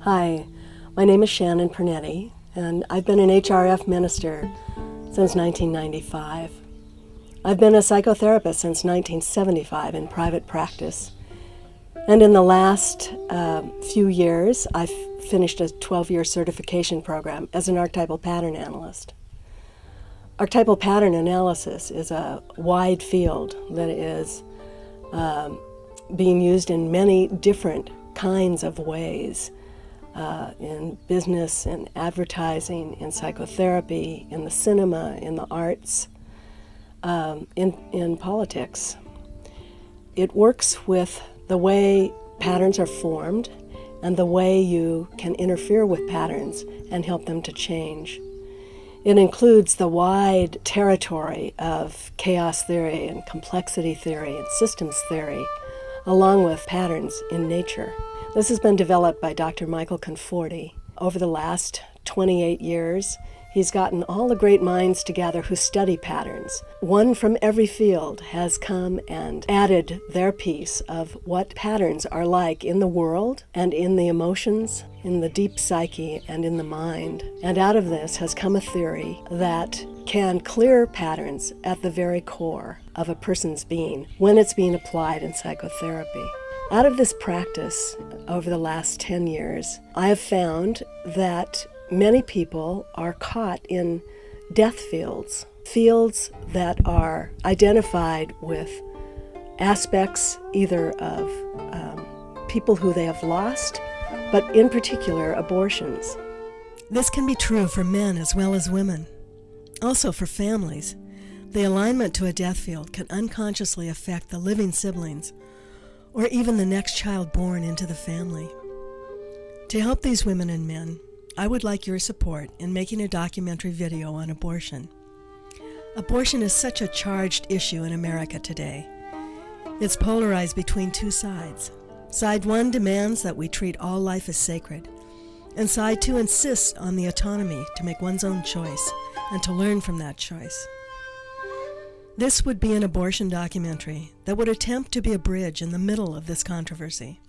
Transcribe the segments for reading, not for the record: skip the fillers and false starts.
Hi, my name is Shannon Pernetti, and I've been an HRF minister since 1995. I've been a psychotherapist since 1975 in private practice. And in the last few years, I've finished a 12-year certification program as an archetypal pattern analyst. Archetypal pattern analysis is a wide field that is being used in many different kinds of ways. In business, in advertising, in psychotherapy, in the cinema, in the arts, in politics. It works with the way patterns are formed and the way you can interfere with patterns and help them to change. It includes the wide territory of chaos theory and complexity theory and systems theory, along with patterns in nature. This has been developed by Dr. Michael Conforti. Over the last 28 years, he's gotten all the great minds together who study patterns. One from every field has come and added their piece of what patterns are like in the world and in the emotions, in the deep psyche, and in the mind. And out of this has come a theory that can clear patterns at the very core of a person's being when it's being applied in psychotherapy. Out of this practice over the last 10 years, I have found that many people are caught in death fields, fields that are identified with aspects either of people who they have lost, but in particular abortions. This can be true for men as well as women. Also for families, the alignment to a death field can unconsciously affect the living siblings or even the next child born into the family. To help these women and men, I would like your support in making a documentary video on abortion. Abortion is such a charged issue in America today. It's polarized between two sides. Side one demands that we treat all life as sacred, and side two insists on the autonomy to make one's own choice and to learn from that choice. This would be an abortion documentary that would attempt to be a bridge in the middle of this controversy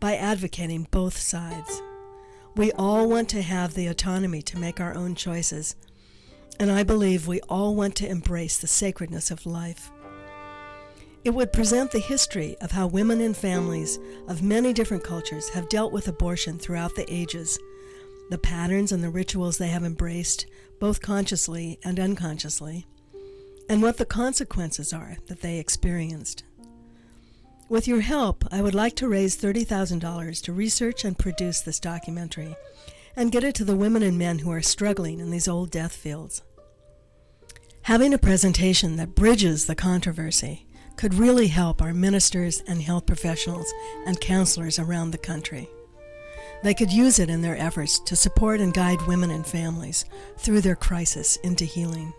by advocating both sides. We all want to have the autonomy to make our own choices, and I believe we all want to embrace the sacredness of life. It would present the history of how women and families of many different cultures have dealt with abortion throughout the ages, the patterns and the rituals they have embraced, both consciously and unconsciously, and what the consequences are that they experienced. With your help, I would like to raise $30,000 to research and produce this documentary and get it to the women and men who are struggling in these old death fields. Having a presentation that bridges the controversy could really help our ministers and health professionals and counselors around the country. They could use it in their efforts to support and guide women and families through their crisis into healing.